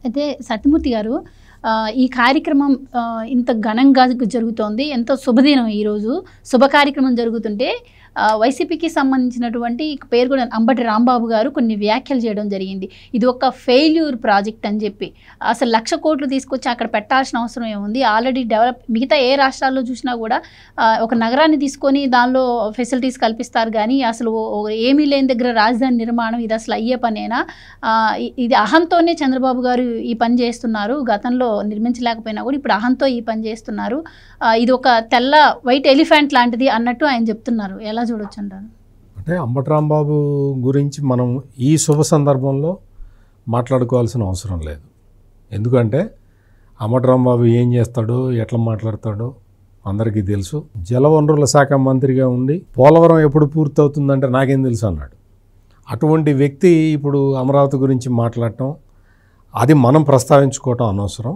అయితే సత్యమూర్తి గారు ఈ కార్యక్రమం ఇంత ఘనంగా జరుగుతోంది. ఎంతో శుభదినం ఈరోజు. శుభ కార్యక్రమం జరుగుతుంటే వైసీపీకి సంబంధించినటువంటి పేరు కూడా అంబటి రాంబాబు గారు కొన్ని వ్యాఖ్యలు చేయడం జరిగింది. ఇది ఒక ఫెయిల్యూర్ ప్రాజెక్ట్ అని చెప్పి, అసలు 1,00,000 కోట్లు తీసుకొచ్చి అక్కడ పెట్టాల్సిన అవసరం ఏముంది, ఆల్రెడీ డెవలప్ మిగతా ఏ రాష్ట్రాల్లో చూసినా కూడా ఒక నగరాన్ని తీసుకొని దానిలో ఫెసిలిటీస్ కల్పిస్తారు కానీ అసలు ఏమీ లేని దగ్గర రాజధాని నిర్మాణం ఇది అసలు అయ్యే పనేనా? ఇది అహంతోనే చంద్రబాబు గారు ఈ పని చేస్తున్నారు. గతంలో నిర్మించలేకపోయినా కూడా ఇప్పుడు అహంతో ఈ పని చేస్తున్నారు. ఇది ఒక తెల్ల వైట్ ఎలిఫెంట్ లాంటిది అన్నట్టు ఆయన చెప్తున్నారు. ఎలా చూడొచ్చు అంటారు? అంటే అంబటి రాంబాబు గురించి మనం ఈ శుభ సందర్భంలో మాట్లాడుకోవాల్సిన అవసరం లేదు. ఎందుకంటే అంబటి రాంబాబు ఏం చేస్తాడో ఎట్లా మాట్లాడతాడో అందరికీ తెలుసు. జలవనరుల శాఖ మంత్రిగా ఉండి పోలవరం ఎప్పుడు పూర్తవుతుందంటే నాకేం తెలుసు అన్నాడు. అటువంటి వ్యక్తి ఇప్పుడు అమరావతి గురించి మాట్లాడటం, అది మనం ప్రస్తావించుకోవటం అనవసరం.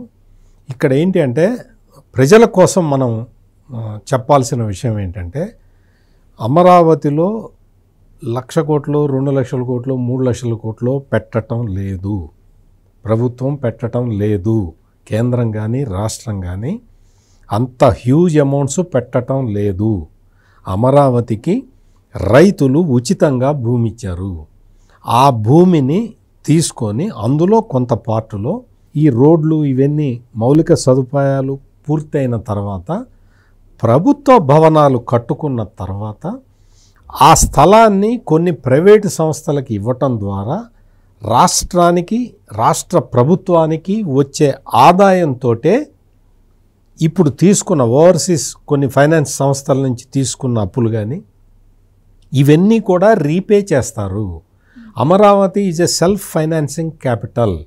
ఇక్కడ ఏంటి అంటే ప్రజల కోసం మనం చెప్పాల్సిన విషయం ఏంటంటే అమరావతిలో 1,00,000 కోట్లు, 2,00,000 కోట్లు, 3,00,000 కోట్లు పెట్టడం లేదు. ప్రభుత్వం పెట్టడం లేదు. కేంద్రం కానీ రాష్ట్రం కానీ అంత హ్యూజ్ అమౌంట్స్ పెట్టడం లేదు. అమరావతికి రైతులు ఉచితంగా భూమి ఇచ్చారు. ఆ భూమిని తీసుకొని అందులో కొంత పార్టులో ఈ రోడ్లు ఇవన్నీ మౌలిక సదుపాయాలు పూర్తయిన తర్వాత ప్రభుత్వ భవనాలు కట్టుకున్న తర్వాత ఆ స్థలాన్ని కొన్ని ప్రైవేటు సంస్థలకు ఇవ్వటం ద్వారా రాష్ట్రానికి, రాష్ట్ర ప్రభుత్వానికి వచ్చే ఆదాయంతో ఇప్పుడు తీసుకున్న ఓవర్సీస్ కొన్ని ఫైనాన్స్ సంస్థల నుంచి తీసుకున్న అప్పులు కానీ ఇవన్నీ కూడా రీపే చేస్తారు. Amaravati is a self financing capital.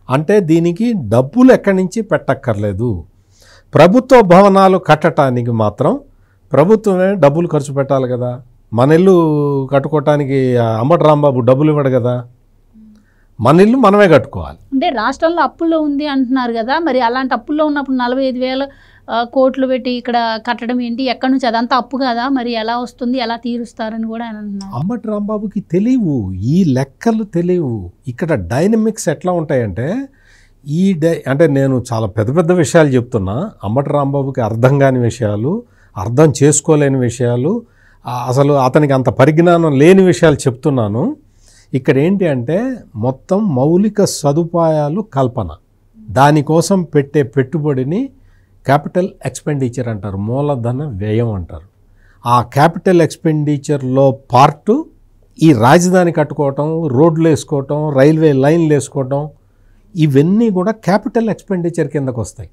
అంటే దీనికి డబ్బులు ఎక్కడి నుంచి పెట్టక్కర్లేదు. ప్రభుత్వ భవనాలు కట్టడానికి మాత్రం ప్రభుత్వమే డబ్బులు ఖర్చు పెట్టాలి కదా. మన ఇల్లు కట్టుకోవటానికి అంబటి రాంబాబు డబ్బులు ఇవ్వడు కదా. మన ఇల్లు మనమే కట్టుకోవాలి. అంటే రాష్ట్రంలో అప్పుల్లో ఉంది అంటున్నారు కదా, మరి అలాంటి అప్పుల్లో ఉన్నప్పుడు 45,000 కోట్లు పెట్టి ఇక్కడ కట్టడం ఏంటి? ఎక్కడి నుంచి? అదంతా అప్పు కదా, మరి ఎలా వస్తుంది, ఎలా తీరుస్తారని కూడా ఆయన అంటున్నారు. అంబటి రాంబాబుకి తెలియవు, ఈ లెక్కలు తెలియవు. ఇక్కడ డైనమిక్స్ ఎట్లా ఉంటాయంటే అంటే నేను చాలా పెద్ద పెద్ద విషయాలు చెప్తున్నా. అంబటి రాంబాబుకి అర్థం కాని విషయాలు, అర్థం చేసుకోలేని విషయాలు, అసలు అతనికి అంత పరిజ్ఞానం లేని విషయాలు చెప్తున్నాను. ఇక్కడ ఏంటి అంటే మొత్తం మౌలిక సదుపాయాలు కల్పన, దానికోసం పెట్టే పెట్టుబడిని క్యాపిటల్ ఎక్స్పెండిచర్ అంటారు, మూలధన వ్యయం అంటారు. ఆ క్యాపిటల్ ఎక్స్పెండిచర్లో పార్టు ఈ రాజధాని కట్టుకోవటం, రోడ్లు వేసుకోవటం, రైల్వే లైన్లు వేసుకోవటం, ఇవన్నీ కూడా క్యాపిటల్ ఎక్స్పెండిచర్ కిందకు వస్తాయి.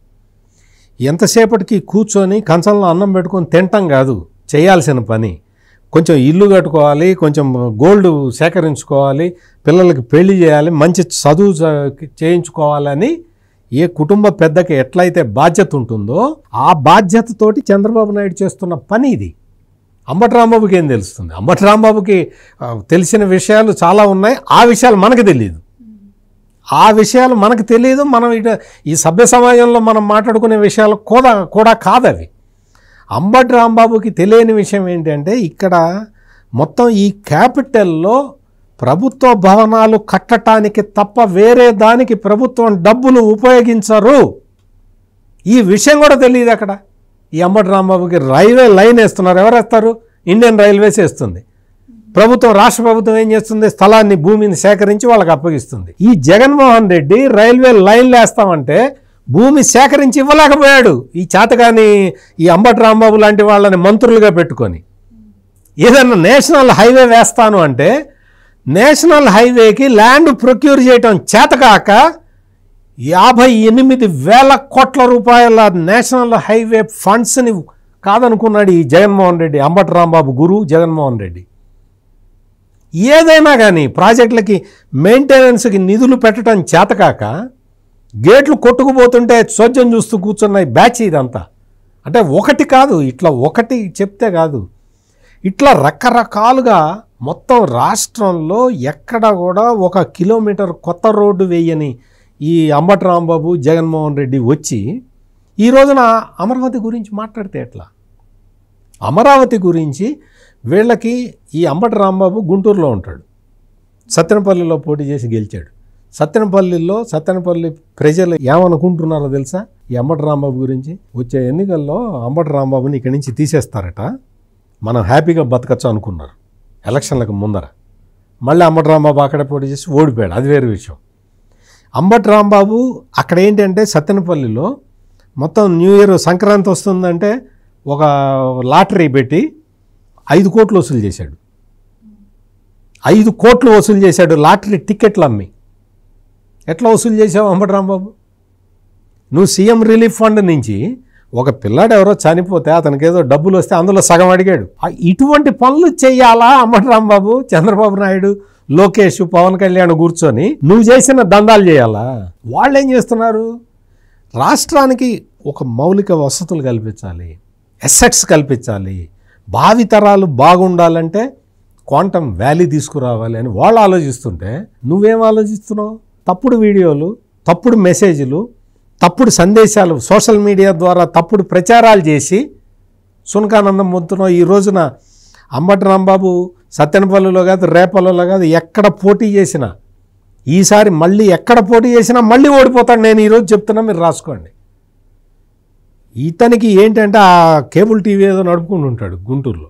ఎంతసేపటికి కూర్చొని కంచంలో అన్నం పెట్టుకొని తినటం కాదు చేయాల్సిన పని. కొంచెం ఇల్లు కట్టుకోవాలి, కొంచెం గోల్డ్ సేకరించుకోవాలి, పిల్లలకి పెళ్లి చేయాలి, మంచి చదువు చేయించుకోవాలని ఏ కుటుంబ పెద్దకి ఎట్లయితే బాధ్యత ఉంటుందో ఆ బాధ్యతతోటి చంద్రబాబు నాయుడు చేస్తున్న పని ఇది. అంబటి రాంబాబుకి ఏం తెలుస్తుంది? అంబటి రాంబాబుకి తెలిసిన విషయాలు చాలా ఉన్నాయి. ఆ విషయాలు మనకు తెలియదు. మనం ఈ సభ్య సమాజంలో మనం మాట్లాడుకునే విషయాలు కూడా కాదు అవి. అంబటి రాంబాబుకి తెలియని విషయం ఏంటంటే ఇక్కడ మొత్తం ఈ క్యాపిటల్లో ప్రభుత్వ భవనాలు కట్టడానికి తప్ప వేరే దానికి ప్రభుత్వం డబ్బులు ఉపయోగించరు. ఈ విషయం కూడా తెలియదు అక్కడ. ఈ అంబటి రాంబాబుకి రైల్వే లైన్ వేస్తున్నారు. ఎవరు వేస్తారు? ఇండియన్ రైల్వేస్ వేస్తుంది. ప్రభుత్వం, రాష్ట్ర ప్రభుత్వం ఏం చేస్తుంది? స్థలాన్ని, భూమిని సేకరించి వాళ్ళకి అప్పగిస్తుంది. ఈ జగన్మోహన్ రెడ్డి రైల్వే లైన్లు వేస్తామంటే భూమి సేకరించి ఇవ్వలేకపోయాడు. ఈ చేతగాని ఈ అంబటి రాంబాబు లాంటి వాళ్ళని మంత్రులుగా పెట్టుకొని ఏదన్నా నేషనల్ హైవే వేస్తాను అంటే నేషనల్ హైవేకి ల్యాండ్ ప్రొక్యూర్ చేయటం చేతకాక 58,000 కోట్ల రూపాయల నేషనల్ హైవే ఫండ్స్ని కాదనుకున్నాడు ఈ జగన్మోహన్ రెడ్డి, అంబటి రాంబాబు గురువు జగన్మోహన్ రెడ్డి. ఏదైనా కానీ ప్రాజెక్టులకి మెయింటెనెన్స్కి నిధులు పెట్టడం చేతకాక గేట్లు కొట్టుకుపోతుంటే చోద్యం చూస్తూ కూర్చున్న బ్యాచ్ ఇదంతా. అంటే ఒకటి కాదు, ఇట్లా ఒకటి చెప్తే కాదు, ఇట్లా రకరకాలుగా మొత్తం రాష్ట్రంలో ఎక్కడ కూడా 1 కిలోమీటర్ కొత్త రోడ్డు వేయని ఈ అంబటి రాంబాబు, జగన్మోహన్ రెడ్డి వచ్చి ఈ రోజున అమరావతి గురించి మాట్లాడితే ఎట్లా? అమరావతి గురించి వీళ్ళకి ఈ అంబటి రాంబాబు గుంటూరులో ఉంటాడు, సత్తెనపల్లిలో పోటీ చేసి గెలిచాడు. సత్తెనపల్లి ప్రజలు ఏమనుకుంటున్నారో తెలుసా? ఈ అంబటి రాంబాబు గురించి వచ్చే ఎన్నికల్లో అంబటి రాంబాబుని ఇక్కడి నుంచి తీసేస్తారట, మనం హ్యాపీగా బతకచ్చు అనుకున్నారు ఎలక్షన్లకు ముందర. మళ్ళీ అంబటి రాంబాబు అక్కడే పోటీ చేసి ఓడిపోయాడు, అది వేరే విషయం. అంబటి రాంబాబు అక్కడ ఏంటంటే సత్తెనపల్లిలో మొత్తం న్యూ ఇయర్ సంక్రాంతి వస్తుందంటే ఒక లాటరీ పెట్టి 5 కోట్లు వసూలు చేశాడు. 5 కోట్లు వసూలు చేశాడు లాటరీ టికెట్లు అమ్మి. ఎట్లా వసూలు చేసావు అంబటి రాంబాబు? నువ్వు సీఎం రిలీఫ్ ఫండ్ నుంచి ఒక పిల్లాడు ఎవరో చనిపోతే అతనికి ఏదో డబ్బులు వస్తే అందులో సగం అడిగాడు. ఇటువంటి పనులు చెయ్యాలా అంబటి రాంబాబు? చంద్రబాబు నాయుడు, లోకేష్, పవన్ కళ్యాణ్ కూర్చొని నువ్వు చేసిన దందాలు చేయాలా? వాళ్ళు ఏం చేస్తున్నారు? రాష్ట్రానికి ఒక మౌలిక వసతులు కల్పించాలి, అసెట్స్ కల్పించాలి, భావితరాలు బాగుండాలంటే క్వాంటమ్ వ్యాలీ తీసుకురావాలి అని వాళ్ళు ఆలోచిస్తుంటే నువ్వేం ఆలోచిస్తున్నావు? తప్పుడు వీడియోలు, తప్పుడు మెసేజ్లు, తప్పుడు సందేశాలు సోషల్ మీడియా ద్వారా తప్పుడు ప్రచారాలు చేసి సునకానందం పొందుతున్నావు. ఈ రోజున అంబటి రాంబాబు సత్తెనపల్లిలో కాదు, రేపల్లిలో కాదు, ఎక్కడ పోటీ చేసినా ఈసారి మళ్ళీ ఎక్కడ పోటీ చేసినా మళ్ళీ ఓడిపోతాడు. నేను ఈరోజు చెప్తున్నా, మీరు రాసుకోండి. ఇతనికి ఏంటంటే ఆ కేబుల్ టీవీ ఏదో నడుపుకుంటూ ఉంటాడు గుంటూరులో.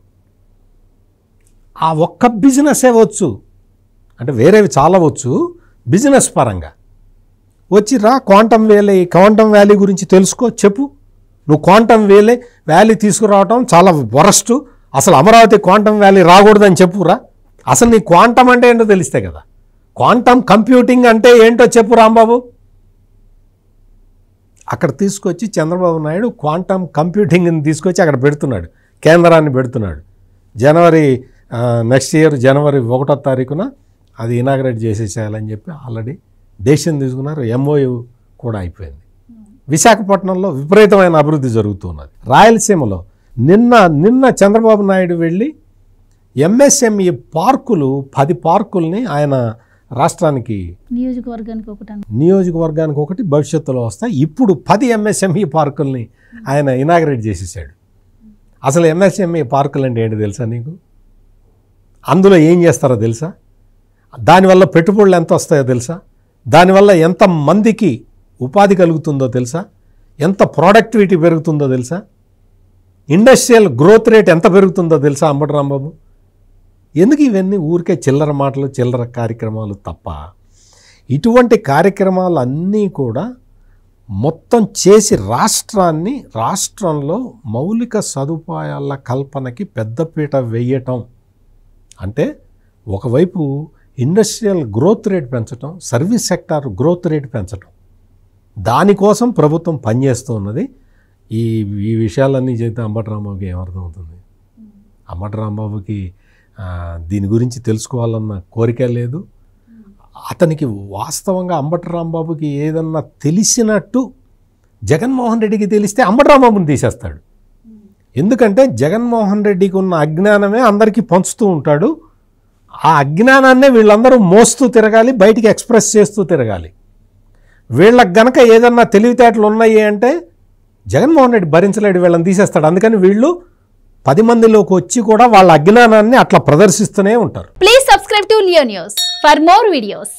ఆ ఒక్క బిజినెస్ వచ్చు, అంటే వేరేవి చాలా వచ్చు బిజినెస్ పరంగా. వచ్చి రా, క్వాంటమ్ వ్యాలీ గురించి తెలుసుకో, చెప్పు. నువ్వు క్వాంటమ్ వ్యాలీ తీసుకురావటం చాలా వరస్ట్, అసలు అమరావతి క్వాంటమ్ వ్యాలీ రాకూడదని చెప్పురా. అసలు నీ క్వాంటమ్ అంటే ఏంటో తెలిస్తే కదా. క్వాంటమ్ కంప్యూటింగ్ అంటే ఏంటో చెప్పు రాంబాబు. అక్కడ తీసుకొచ్చి చంద్రబాబు నాయుడు క్వాంటమ్ కంప్యూటింగ్ని తీసుకొచ్చి అక్కడ పెడుతున్నాడు, కేంద్రాన్ని పెడుతున్నాడు. నెక్స్ట్ ఇయర్ జనవరి 1వ తారీఖున అది ఇనాగ్రేట్ చేసేసేయాలని చెప్పి ఆల్రెడీ డెసిషన్ తీసుకున్నారు. MOU కూడా అయిపోయింది. విశాఖపట్నంలో విపరీతమైన అభివృద్ధి జరుగుతున్నది. రాయలసీమలో నిన్న చంద్రబాబు నాయుడు వెళ్ళి MSME పార్కులు 10 పార్కుల్ని ఆయన రాష్ట్రానికి నియోజకవర్గానికి ఒకటి భవిష్యత్తులో వస్తాయి. ఇప్పుడు 10 MSME పార్కుల్ని ఆయన ఇనాగ్రేట్ చేసేసాడు. అసలు MSME పార్కులు అంటే ఏంటి తెలుసా నీకు? అందులో ఏం చేస్తారో తెలుసా? దానివల్ల పెట్టుబడులు ఎంత వస్తాయో తెలుసా? దానివల్ల ఎంత మందికి ఉపాధి కలుగుతుందో తెలుసా? ఎంత ప్రొడక్టివిటీ పెరుగుతుందో తెలుసా? ఇండస్ట్రియల్ గ్రోత్ రేట్ ఎంత పెరుగుతుందో తెలుసా అంబటి రాంబాబు? ఎందుకు ఇవన్నీ ఊరికే చిల్లర మాటలు, చిల్లర కార్యక్రమాలు తప్ప ఇటువంటి కార్యక్రమాలు అన్నీ కూడా మొత్తం చేసి రాష్ట్రంలో మౌలిక సదుపాయాల కల్పనకి పెద్దపీట వేయటం అంటే ఒకవైపు ఇండస్ట్రియల్ గ్రోత్ రేట్ పెంచడం, సర్వీస్ సెక్టార్ గ్రోత్ రేట్ పెంచడం, దానికోసం ప్రభుత్వం పనిచేస్తూ ఉన్నది. ఈ విషయాలన్నీ చేస్తే అంబటి రాంబాబుకి ఏమర్థమవుతుంది? అంబటి రాంబాబుకి దీని గురించి తెలుసుకోవాలన్న కోరిక లేదు. అతనికి వాస్తవంగా అంబటి రాంబాబుకి ఏదన్నా తెలిసినట్టు జగన్మోహన్ రెడ్డికి తెలిస్తే అంబటి రాంబాబుని తీసేస్తాడు. ఎందుకంటే జగన్మోహన్ రెడ్డికి ఉన్న అజ్ఞానమే అందరికీ పంచుతూ ఉంటాడు. ఆ అజ్ఞానాన్నే వీళ్ళందరూ మోస్తూ తిరగాలి, బయటికి ఎక్స్ప్రెస్ చేస్తూ తిరగాలి. వీళ్ళకి గనక ఏదన్నా తెలివితేటలు ఉన్నాయి అంటే జగన్మోహన్ రెడ్డి భరించలేడు, వీళ్ళని తీసేస్తాడు. అందుకని వీళ్ళు 10 మందిలోకి వచ్చి కూడా వాళ్ళ అజ్ఞానాన్ని అట్లా ప్రదర్శిస్తూనే ఉంటారు. Please subscribe to Leo news for more videos.